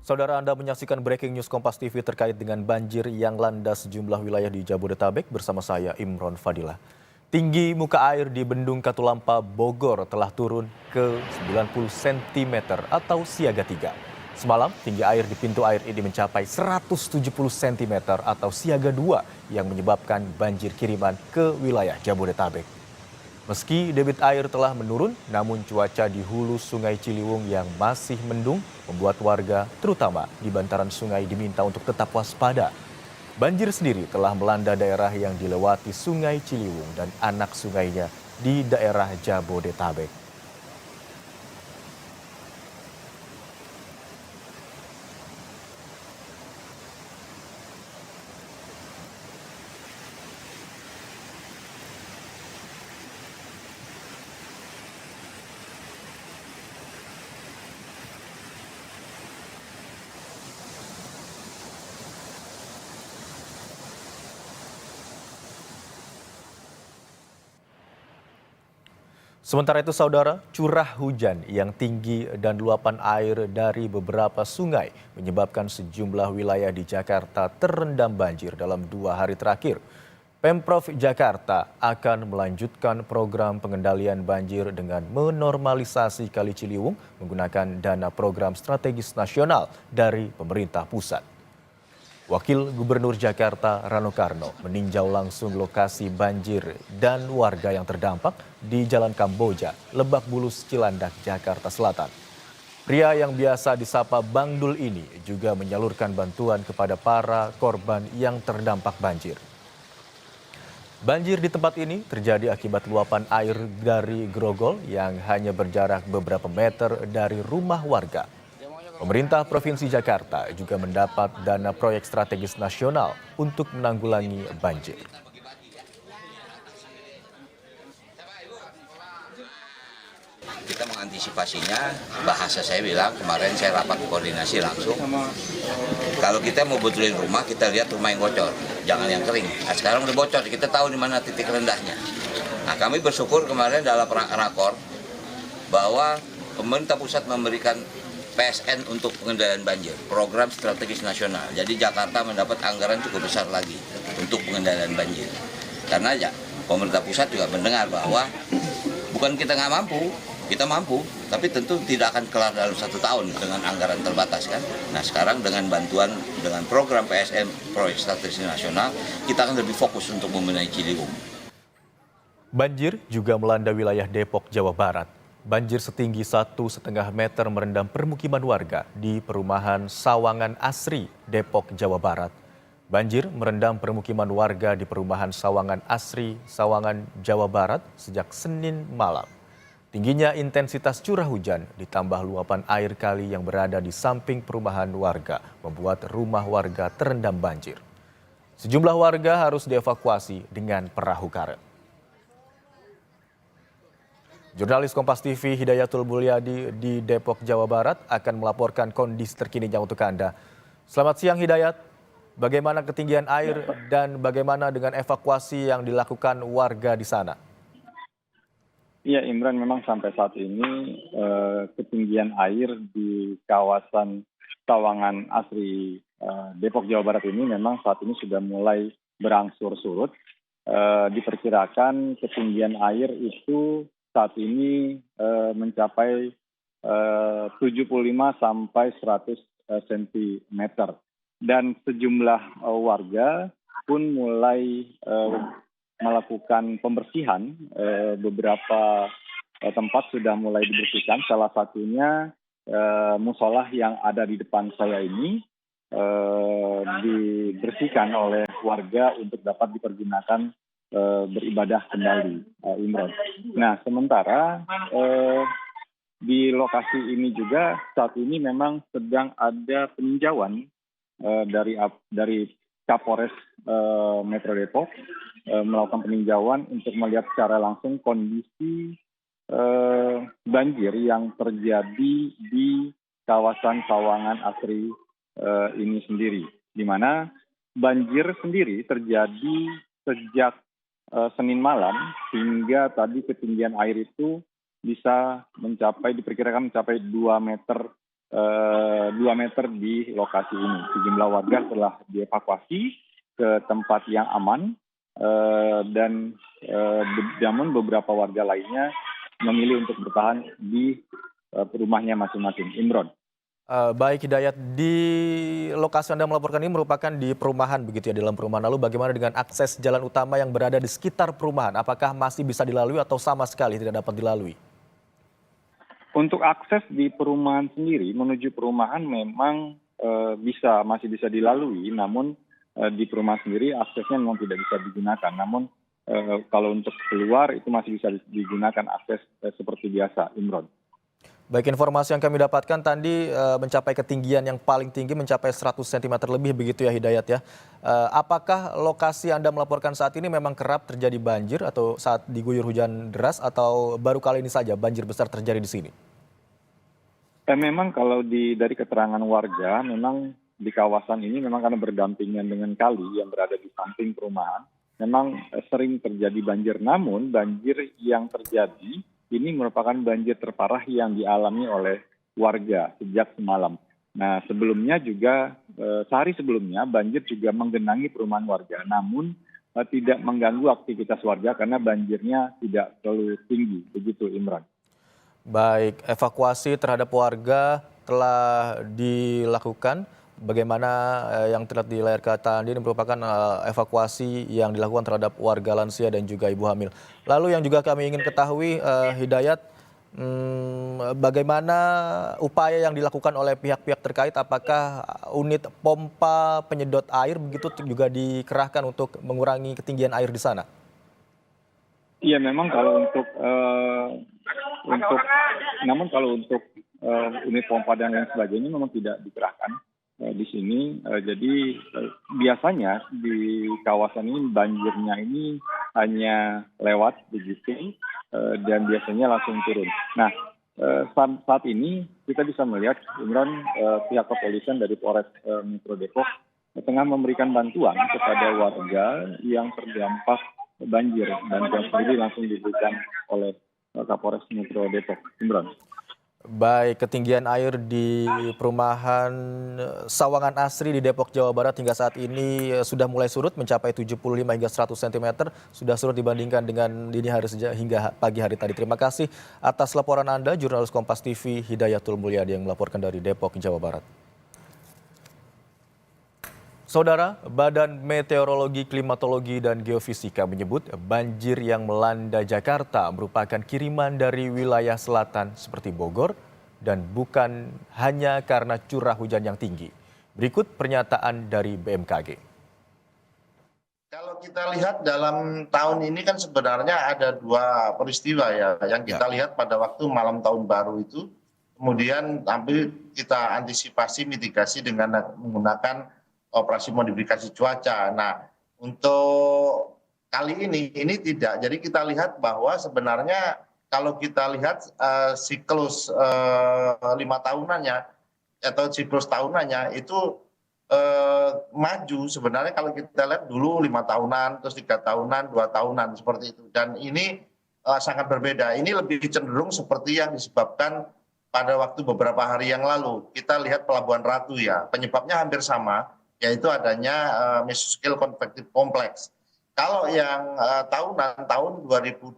Saudara, Anda menyaksikan Breaking News Kompas TV terkait dengan banjir yang melanda sejumlah wilayah di Jabodetabek bersama saya Imron Fadilah. Tinggi muka air di Bendung Katulampa, Bogor telah turun ke 90 cm atau siaga 3. Semalam, tinggi air di pintu air ini mencapai 170 cm atau siaga 2 yang menyebabkan banjir kiriman ke wilayah Jabodetabek. Meski debit air telah menurun, namun cuaca di hulu Sungai Ciliwung yang masih mendung membuat warga, terutama di bantaran sungai, diminta untuk tetap waspada. Banjir sendiri telah melanda daerah yang dilewati Sungai Ciliwung dan anak sungainya di daerah Jabodetabek. Sementara itu, saudara, curah hujan yang tinggi dan luapan air dari beberapa sungai menyebabkan sejumlah wilayah di Jakarta terendam banjir dalam 2 hari terakhir. Pemprov Jakarta akan melanjutkan program pengendalian banjir dengan menormalisasi Kali Ciliwung menggunakan dana program strategis nasional dari pemerintah pusat. Wakil Gubernur Jakarta Rano Karno meninjau langsung lokasi banjir dan warga yang terdampak di Jalan Kamboja, Lebak Bulus, Cilandak, Jakarta Selatan. Pria yang biasa disapa Bang Dul ini juga menyalurkan bantuan kepada para korban yang terdampak banjir. Banjir di tempat ini terjadi akibat luapan air dari grogol yang hanya berjarak beberapa meter dari rumah warga. Pemerintah Provinsi Jakarta juga mendapat dana proyek strategis nasional untuk menanggulangi banjir. Kita mengantisipasinya, bahasa saya bilang, kemarin saya rapat koordinasi langsung. Kalau kita mau betulin rumah, kita lihat rumah yang bocor, jangan yang kering. Nah, sekarang udah bocor, kita tahu di mana titik rendahnya. Nah, kami bersyukur kemarin dalam rakor bahwa pemerintah pusat memberikan PSN untuk pengendalian banjir, program strategis nasional. Jadi Jakarta mendapat anggaran cukup besar lagi untuk pengendalian banjir. Karena ya, pemerintah pusat juga mendengar bahwa bukan kita nggak mampu, kita mampu, tapi tentu tidak akan kelar dalam 1 tahun dengan anggaran terbatas kan. Nah sekarang dengan bantuan, dengan program PSN, proyek strategis nasional, kita akan lebih fokus untuk membenahi Ciliwung. Banjir juga melanda wilayah Depok, Jawa Barat. Banjir setinggi 1,5 meter merendam permukiman warga di perumahan Sawangan Asri, Depok, Jawa Barat. Banjir merendam permukiman warga di perumahan Sawangan Asri, Sawangan, Jawa Barat sejak Senin malam. Tingginya intensitas curah hujan ditambah luapan air kali yang berada di samping perumahan warga membuat rumah warga terendam banjir. Sejumlah warga harus dievakuasi dengan perahu karet. Jurnalis Kompas TV Hidayatul Mulyadi di Depok, Jawa Barat akan melaporkan kondisi terkininya untuk Anda. Selamat siang Hidayat, bagaimana ketinggian air dan bagaimana dengan evakuasi yang dilakukan warga di sana? Iya Imran, memang sampai saat ini ketinggian air di kawasan Sawangan Asri Depok Jawa Barat ini memang saat ini sudah mulai berangsur surut. Diperkirakan ketinggian air itu saat ini mencapai 75 sampai 100 cm. Dan sejumlah warga pun mulai melakukan pembersihan. Beberapa tempat sudah mulai dibersihkan, salah satunya musola yang ada di depan saya ini dibersihkan oleh warga untuk dapat dipergunakan beribadah kembali, Imron. Nah, sementara di lokasi ini juga saat ini memang sedang ada peninjauan dari Kapolres Metro Depok melakukan peninjauan untuk melihat secara langsung kondisi banjir yang terjadi di kawasan Sawangan Asri ini sendiri, di mana banjir sendiri terjadi sejak Senin malam hingga tadi ketinggian air itu bisa diperkirakan mencapai 2 meter 2 meter di lokasi ini. Sejumlah warga telah dievakuasi ke tempat yang aman dan namun beberapa warga lainnya memilih untuk bertahan di rumahnya masing-masing. Imron. Baik Hidayat, di lokasi Anda melaporkan ini merupakan di perumahan begitu ya, di dalam perumahan. Lalu bagaimana dengan akses jalan utama yang berada di sekitar perumahan? Apakah masih bisa dilalui atau sama sekali tidak dapat dilalui? Untuk akses di perumahan sendiri menuju perumahan memang masih bisa dilalui, namun di perumahan sendiri aksesnya memang tidak bisa digunakan. Namun kalau untuk keluar itu masih bisa digunakan akses seperti biasa, Imron. Baik, informasi yang kami dapatkan tadi mencapai ketinggian yang paling tinggi mencapai 100 cm lebih begitu ya Hidayat ya. Apakah lokasi Anda melaporkan saat ini memang kerap terjadi banjir atau saat diguyur hujan deras atau baru kali ini saja banjir besar terjadi di sini? Memang kalau dari keterangan warga, memang di kawasan ini memang karena berdampingan dengan kali yang berada di samping perumahan, memang sering terjadi banjir. Namun banjir yang terjadi ini merupakan banjir terparah yang dialami oleh warga sejak semalam. Nah sebelumnya juga, sehari sebelumnya banjir juga menggenangi perumahan warga, namun tidak mengganggu aktivitas warga karena banjirnya tidak terlalu tinggi. Begitu Imran. Baik, evakuasi terhadap warga telah dilakukan. Bagaimana yang terlihat di layar kaca ini merupakan evakuasi yang dilakukan terhadap warga lansia dan juga ibu hamil. Lalu yang juga kami ingin ketahui, Hidayat, bagaimana upaya yang dilakukan oleh pihak-pihak terkait? Apakah unit pompa penyedot air begitu juga dikerahkan untuk mengurangi ketinggian air di sana? Iya memang kalau namun kalau untuk unit pompa dan lain sebagainya memang tidak dikerahkan di sini. Jadi biasanya di kawasan ini banjirnya ini hanya lewat begitu dan biasanya langsung turun. Nah saat ini kita bisa melihat Imran, pihak kepolisian dari Polres Metro Depok tengah memberikan bantuan kepada warga yang terdampak banjir, dan sendiri langsung diberikan oleh Kapolres Metro Depok. Imran. Baik, ketinggian air di perumahan Sawangan Asri di Depok, Jawa Barat hingga saat ini sudah mulai surut mencapai 75 hingga 100 cm. Sudah surut dibandingkan dengan dini hari hingga pagi hari tadi. Terima kasih atas laporan Anda, jurnalis Kompas TV Hidayatul Mulyadi yang melaporkan dari Depok, Jawa Barat. Saudara, Badan Meteorologi, Klimatologi, dan Geofisika menyebut banjir yang melanda Jakarta merupakan kiriman dari wilayah selatan seperti Bogor dan bukan hanya karena curah hujan yang tinggi. Berikut pernyataan dari BMKG. Kalau kita lihat dalam tahun ini kan sebenarnya ada dua peristiwa ya yang kita lihat pada waktu malam tahun baru itu. Kemudian tapi kita antisipasi mitigasi dengan menggunakan operasi modifikasi cuaca. Nah, untuk kali ini tidak. Jadi kita lihat bahwa sebenarnya kalau kita lihat siklus 5 tahunannya atau siklus tahunannya itu maju sebenarnya kalau kita lihat dulu 5 tahunan, terus 3 tahunan, 2 tahunan seperti itu. Dan ini sangat berbeda. Ini lebih cenderung seperti yang disebabkan pada waktu beberapa hari yang lalu. Kita lihat Pelabuhan Ratu ya, penyebabnya hampir sama, yaitu adanya mesoscale convective complex. Kalau yang tahunan tahun 2020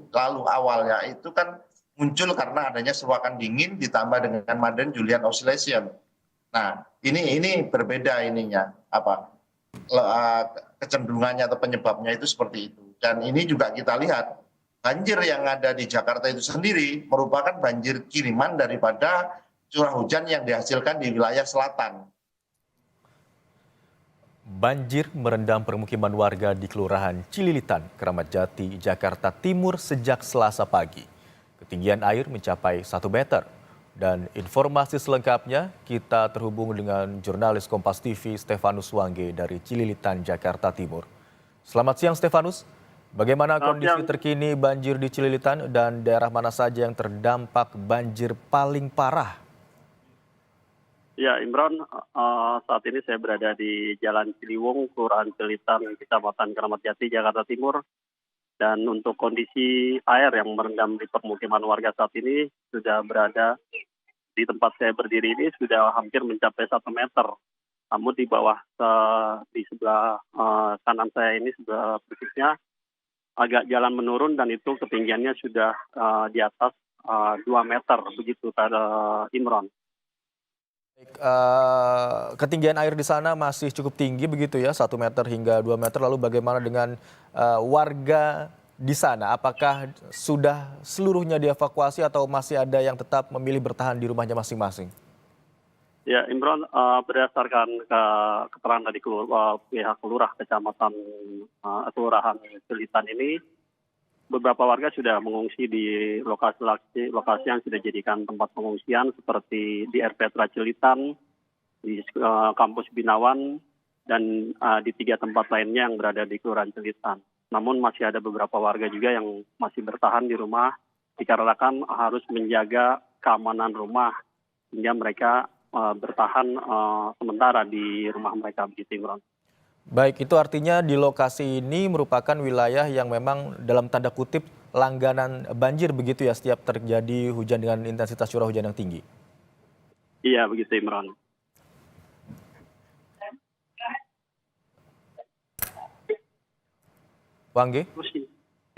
lalu awalnya itu kan muncul karena adanya sewakan dingin ditambah dengan Madden-Julian oscillation. Nah, ini berbeda ininya kecenderungannya atau penyebabnya itu seperti itu. Dan ini juga kita lihat banjir yang ada di Jakarta itu sendiri merupakan banjir kiriman daripada curah hujan yang dihasilkan di wilayah selatan. Banjir merendam permukiman warga di Kelurahan Cililitan, Kramat Jati, Jakarta Timur sejak Selasa pagi. Ketinggian air mencapai 1 meter. Dan informasi selengkapnya kita terhubung dengan jurnalis Kompas TV Stefanus Wangge dari Cililitan, Jakarta Timur. Selamat siang Stefanus, bagaimana kondisi terkini banjir di Cililitan dan daerah mana saja yang terdampak banjir paling parah? Ya, Imron, saat ini saya berada di Jalan Ciliwung, Kelurahan Cililitan, Kecamatan Kramat Jati, Jakarta Timur. Dan untuk kondisi air yang merendam di permukiman warga saat ini sudah berada di tempat saya berdiri ini sudah hampir mencapai 1 meter. Namun di bawah di sebelah kanan saya ini sebelah persisnya agak jalan menurun dan itu ketinggiannya sudah di atas 2 meter begitu Imron. Ketinggian air di sana masih cukup tinggi begitu ya, 1 meter hingga 2 meter. Lalu bagaimana dengan warga di sana? Apakah sudah seluruhnya dievakuasi atau masih ada yang tetap memilih bertahan di rumahnya masing-masing? Ya, Imron, berdasarkan keterangan dari pihak lurah kecamatan kelurahan Cilitan ini, beberapa warga sudah mengungsi di lokasi yang sudah dijadikan tempat pengungsian seperti di RPTRA Cilitan, di kampus Binawan, dan di 3 tempat lainnya yang berada di Kelurahan Cilitan. Namun masih ada beberapa warga juga yang masih bertahan di rumah dikarenakan harus menjaga keamanan rumah hingga mereka bertahan sementara di rumah mereka begitu, Imran. Baik, itu artinya di lokasi ini merupakan wilayah yang memang dalam tanda kutip langganan banjir begitu ya setiap terjadi hujan dengan intensitas curah hujan yang tinggi. Iya, begitu Imran. Wangge?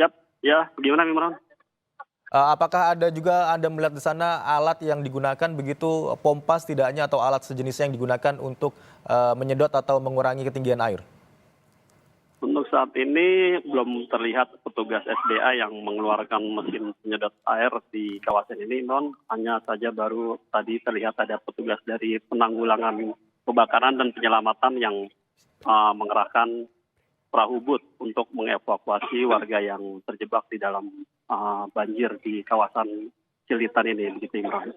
Siap, ya bagaimana Imran? Apakah ada juga Anda melihat di sana alat yang digunakan begitu, pompa setidaknya atau alat sejenisnya yang digunakan untuk menyedot atau mengurangi ketinggian air? Untuk saat ini belum terlihat petugas SDA yang mengeluarkan mesin penyedot air di kawasan ini, non. Hanya saja baru tadi terlihat ada petugas dari penanggulangan kebakaran dan penyelamatan yang mengerahkan perahu boot untuk mengevakuasi warga yang terjebak di dalam banjir di kawasan Cilitan ini, begitu Imran.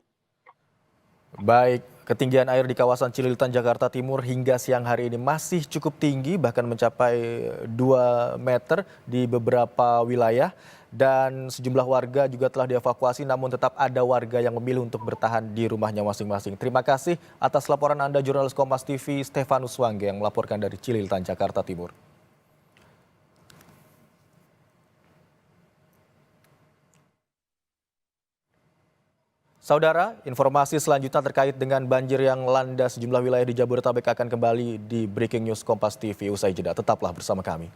Baik, ketinggian air di kawasan Cililitan, Jakarta Timur hingga siang hari ini masih cukup tinggi, bahkan mencapai 2 meter di beberapa wilayah. Dan sejumlah warga juga telah dievakuasi, namun tetap ada warga yang memilih untuk bertahan di rumahnya masing-masing. Terima kasih atas laporan Anda, jurnalis Kompas TV Stefanus Wangge yang melaporkan dari Cililitan, Jakarta Timur. Saudara, informasi selanjutnya terkait dengan banjir yang melanda sejumlah wilayah di Jabodetabek akan kembali di Breaking News Kompas TV usai jeda. Tetaplah bersama kami.